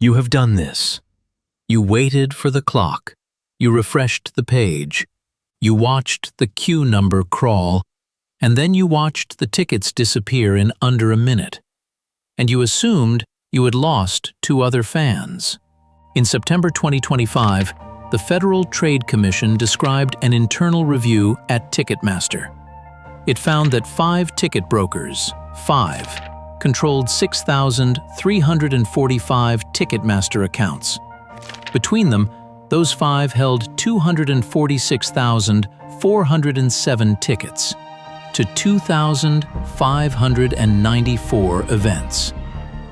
You have done this. You waited for the clock. You refreshed the page. You watched the queue number crawl, and then you watched the tickets disappear in under a minute. And you assumed you had lost 2 other fans. In September 2025, the Federal Trade Commission described an internal review at Ticketmaster. It found that 5 ticket brokers, 5, controlled 6,345 Ticketmaster accounts. Between them, those 5 held 246,407 tickets to 2,594 events.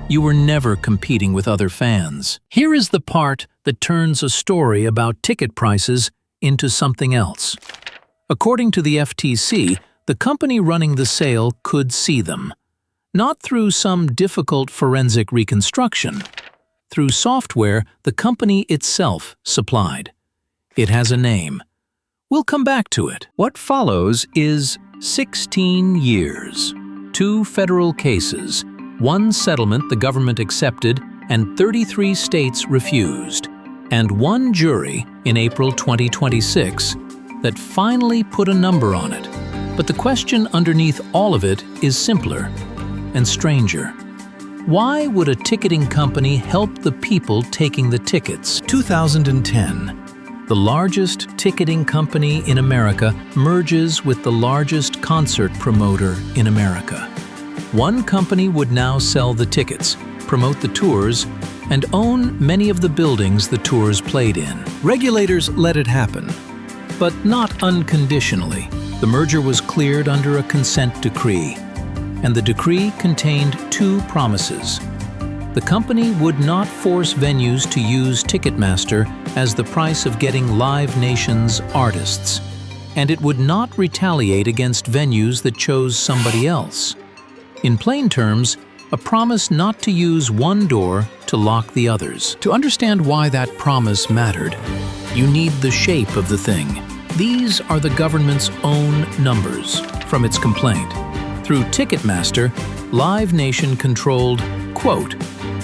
You were never competing with other fans. Here is the part that turns a story about ticket prices into something else. According to the FTC, the company running the sale could see them, not through some difficult forensic reconstruction, through software the company itself supplied. It has a name. We'll come back to it. What follows is 16 years, 2 federal cases, 1 settlement the government accepted and 33 states refused, and 1 jury in April 2026 that finally put a number on it. But the question underneath all of it is simpler and stranger. Why would a ticketing company help the people taking the tickets? 2010. The largest ticketing company in America merges with the largest concert promoter in America. One company would now sell the tickets, promote the tours, and own many of the buildings the tours played in. Regulators let it happen, but not unconditionally. The merger was cleared under a consent decree, and the decree contained 2 promises. The company would not force venues to use Ticketmaster as the price of getting Live Nation's artists, and it would not retaliate against venues that chose somebody else. In plain terms, a promise not to use one door to lock the others. To understand why that promise mattered, you need the shape of the thing. These are the government's own numbers from its complaint. Through Ticketmaster, Live Nation controlled, quote,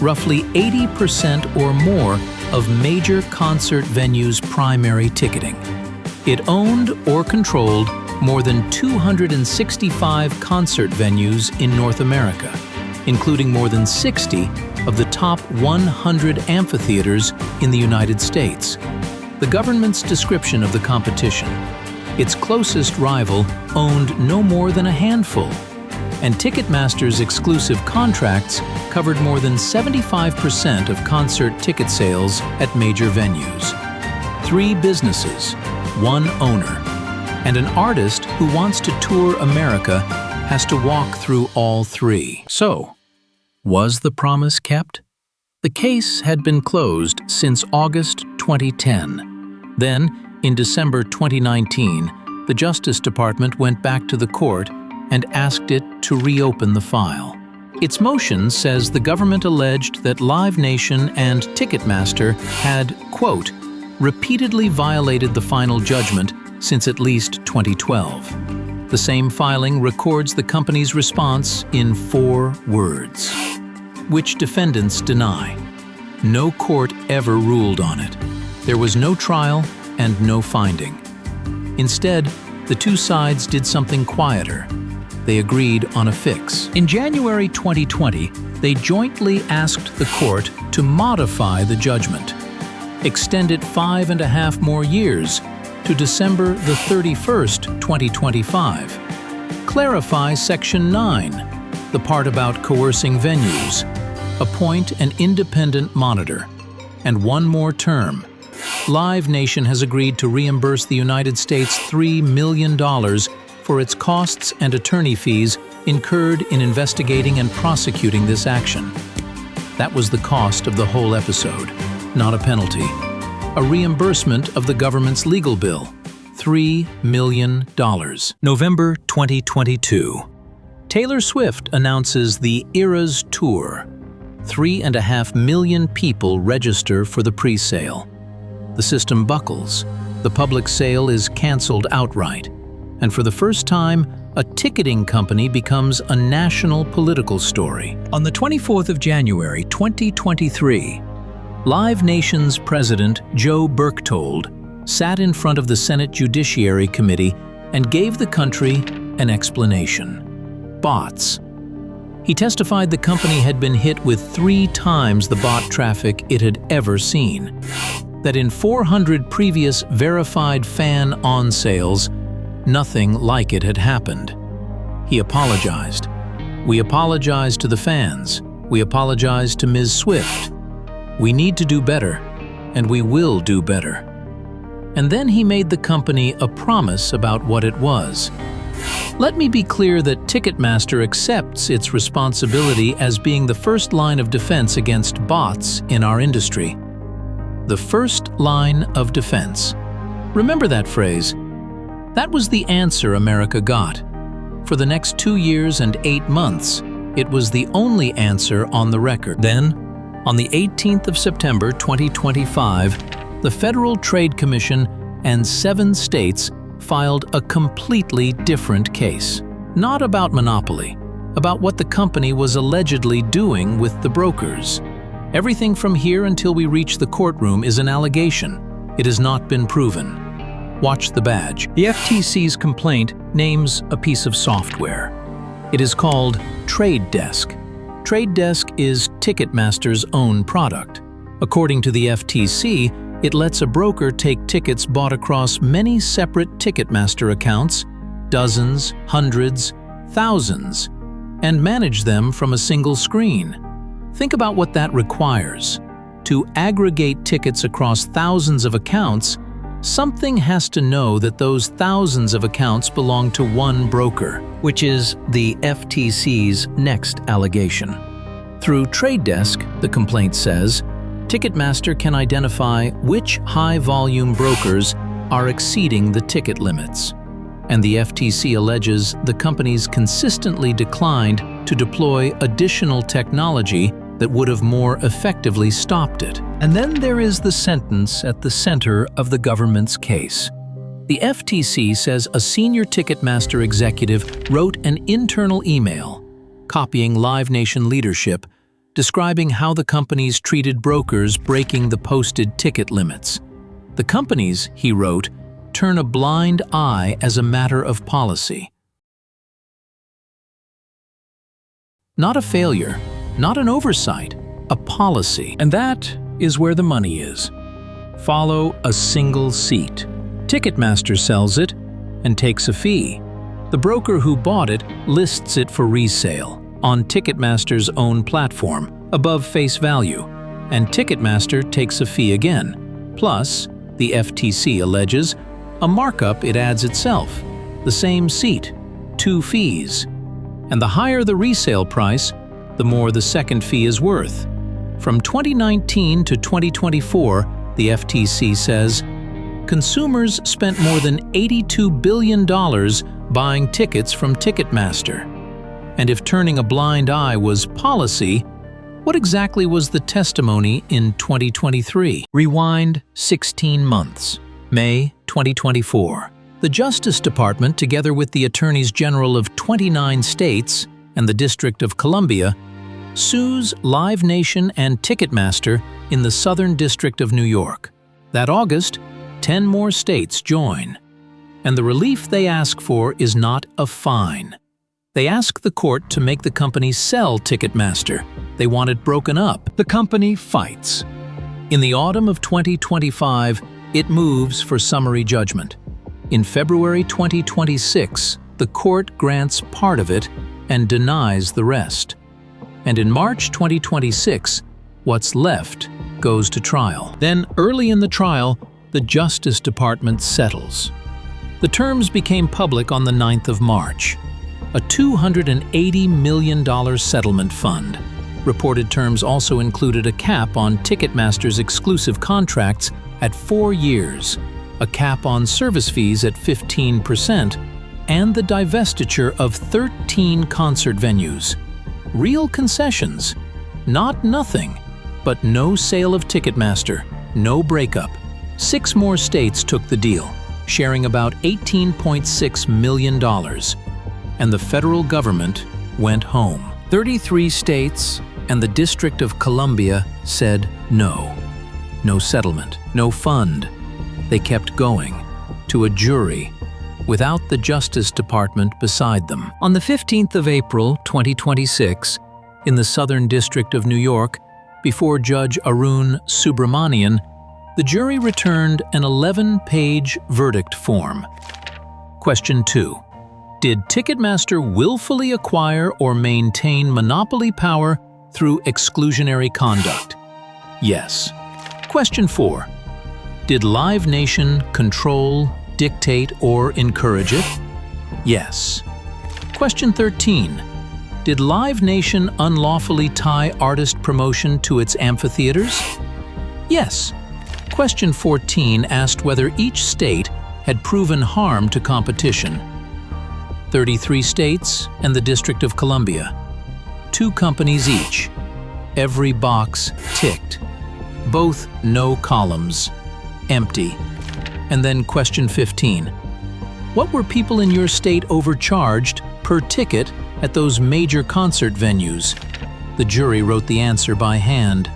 roughly 80% or more of major concert venues' primary ticketing. It owned or controlled more than 265 concert venues in North America, including more than 60 of the top 100 amphitheaters in the United States. The government's description of the competition: its closest rival owned no more than a handful, and Ticketmaster's exclusive contracts covered more than 75% of concert ticket sales at major venues. 3 businesses, 1 owner, and an artist who wants to tour America has to walk through all 3. So, was the promise kept? The case had been closed since August 2010. Then, in December 2019, the Justice Department went back to the court and asked it to reopen the file. Its motion says the government alleged that Live Nation and Ticketmaster had, quote, repeatedly violated the final judgment since at least 2012. The same filing records the company's response in 4 words, which defendants deny. No court ever ruled on it. There was no trial and no finding. Instead, the 2 sides did something quieter. They agreed on a fix. In January 2020, they jointly asked the court to modify the judgment, extend it 5.5 more years to December the 31st, 2025, clarify Section 9, the part about coercing venues, appoint an independent monitor, and 1 more term. Live Nation has agreed to reimburse the United States $3 million for its costs and attorney fees incurred in investigating and prosecuting this action. That was the cost of the whole episode, not a penalty. A reimbursement of the government's legal bill, $3 million. November 2022. Taylor Swift announces the Eras Tour. 3.5 million people register for the pre-sale. The system buckles. The public sale is canceled outright. And for the first time, a ticketing company becomes a national political story. On the 24th of January 2023, Live Nation's president, Joe Berchtold, sat in front of the Senate Judiciary Committee and gave the country an explanation. Bots. He testified the company had been hit with 3 times the bot traffic it had ever seen, that in 400 previous verified fan on-sales, nothing like it had happened. He apologized. "We apologize to the fans. We apologize to Ms. Swift. We need to do better, and we will do better." And then he made the company a promise about what it was. Let me be clear that Ticketmaster accepts its responsibility as being the first line of defense against bots in our industry. The first line of defense. Remember that phrase. That was the answer America got. For the next 2 years and 8 months, it was the only answer on the record. Then, on the 18th of September 2025, the Federal Trade Commission and 7 states filed a completely different case. Not about monopoly, about what the company was allegedly doing with the brokers. Everything from here until we reach the courtroom is an allegation. It has not been proven. Watch the badge. The FTC's complaint names a piece of software. It is called Trade Desk. Trade Desk is Ticketmaster's own product. According to the FTC, it lets a broker take tickets bought across many separate Ticketmaster accounts, dozens, hundreds, thousands, and manage them from a single screen. Think about what that requires. To aggregate tickets across thousands of accounts, something has to know that those thousands of accounts belong to one broker, which is the FTC's next allegation. Through Trade Desk, the complaint says, Ticketmaster can identify which high-volume brokers are exceeding the ticket limits. And the FTC alleges the companies consistently declined to deploy additional technology that would have more effectively stopped it. And then there is the sentence at the center of the government's case. The FTC says a senior Ticketmaster executive wrote an internal email, copying Live Nation leadership, describing how the companies treated brokers breaking the posted ticket limits. The companies, he wrote, turn a blind eye as a matter of policy. Not a failure, not an oversight, a policy. And that is where the money is. Follow a single seat. Ticketmaster sells it and takes a fee. The broker who bought it lists it for resale on Ticketmaster's own platform above face value, and Ticketmaster takes a fee again. Plus, the FTC alleges, a markup it adds itself, the same seat, 2 fees. And the higher the resale price, the more the second fee is worth. From 2019 to 2024, the FTC says, consumers spent more than $82 billion buying tickets from Ticketmaster. And if turning a blind eye was policy, what exactly was the testimony in 2023? Rewind 16 months. May 2024. The Justice Department, together with the Attorneys General of 29 states and the District of Columbia, sues Live Nation and Ticketmaster in the Southern District of New York. That August, 10 more states join. And the relief they ask for is not a fine. They ask the court to make the company sell Ticketmaster. They want it broken up. The company fights. In the autumn of 2025, it moves for summary judgment. In February 2026, the court grants part of it and denies the rest. And in March 2026, what's left goes to trial. Then, early in the trial, the Justice Department settles. The terms became public on the 9th of March. A $280 million settlement fund. Reported terms also included a cap on Ticketmaster's exclusive contracts at 4 years, a cap on service fees at 15%, and the divestiture of 13 concert venues. Real concessions. Not nothing, but no sale of Ticketmaster, no breakup. 6 more states took the deal, sharing about $18.6 million. And the federal government went home. 33 states and the District of Columbia said no. no settlement, no fund. They kept going, to a jury, without the Justice Department beside them. On the 15th of April, 2026, in the Southern District of New York, before Judge Arun Subramanian, the jury returned an 11-page verdict form. Question 2. Did Ticketmaster willfully acquire or maintain monopoly power through exclusionary conduct? Yes. Question 4. Did Live Nation control, dictate, or encourage it? Yes. Question 13. Did Live Nation unlawfully tie artist promotion to its amphitheaters? Yes. Question 14 asked whether each state had proven harm to competition. 33 states and the District of Columbia. 2 companies each. Every box ticked. Both no columns. Empty. And then question 15. What were people in your state overcharged per ticket at those major concert venues? The jury wrote the answer by hand.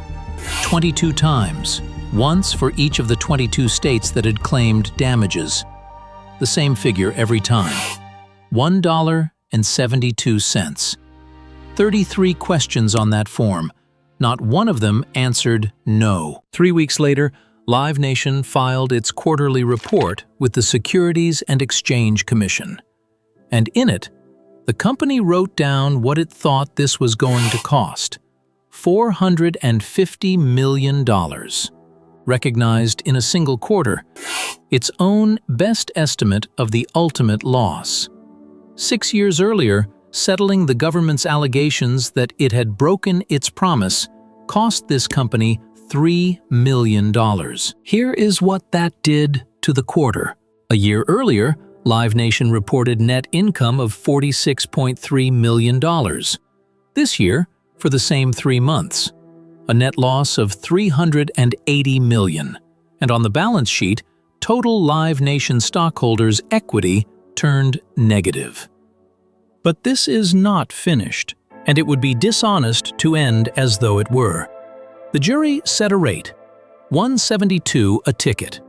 22 times. Once for each of the 22 states that had claimed damages. The same figure every time. $1.72. 33 questions on that form. Not one of them answered no. 3 weeks later, Live Nation filed its quarterly report with the Securities and Exchange Commission. And in it, the company wrote down what it thought this was going to cost. $450 million. Recognized in a single quarter, its own best estimate of the ultimate loss. 6 years earlier, settling the government's allegations that it had broken its promise cost this company $3 million. Here is what that did to the quarter. A year earlier, Live Nation reported net income of $46.3 million. This year, for the same 3 months, a net loss of $380 million. And on the balance sheet, total Live Nation stockholders' equity turned negative. But this is not finished, and it would be dishonest to end as though it were. The jury set a rate, $1.72 a ticket,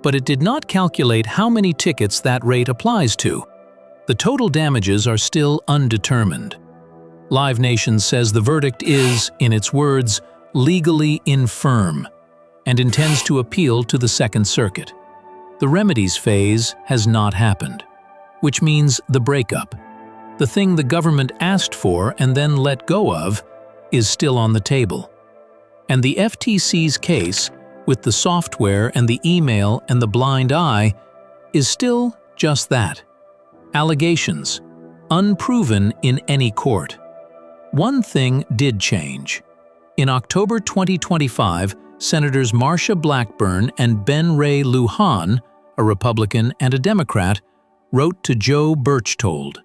but it did not calculate how many tickets that rate applies to. The total damages are still undetermined. Live Nation says the verdict is, in its words, legally infirm, and intends to appeal to the Second Circuit. The remedies phase has not happened, which means the breakup, the thing the government asked for and then let go of, is still on the table. And the FTC's case, with the software and the email and the blind eye, is still just that. Allegations, unproven in any court. One thing did change. In October 2025, Senators Marsha Blackburn and Ben Ray Lujan, a Republican and a Democrat, wrote to Joe Berchtold.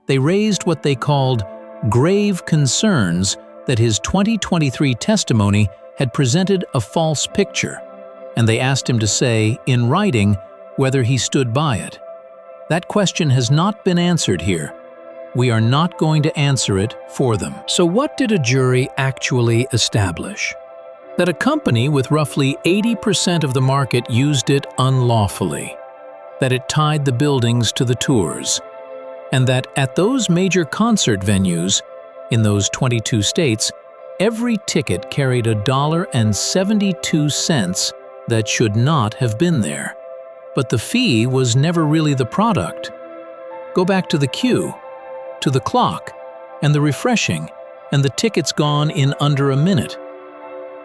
They raised what they called grave concerns that his 2023 testimony had presented a false picture, and they asked him to say, in writing, whether he stood by it. That question has not been answered here. We are not going to answer it for them. So what did a jury actually establish? That a company with roughly 80% of the market used it unlawfully, that it tied the buildings to the tours, and that at those major concert venues, in those 22 states, every ticket carried $1.72 that should not have been there. But the fee was never really the product. Go back to the queue, to the clock, and the refreshing, and the tickets gone in under a minute.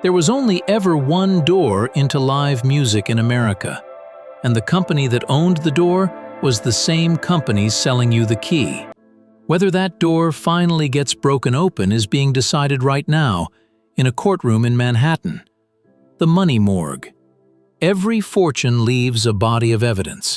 There was only ever one door into live music in America, and the company that owned the door was the same company selling you the key. Whether that door finally gets broken open is being decided right now in a courtroom in Manhattan. The money morgue. Every fortune leaves a body of evidence.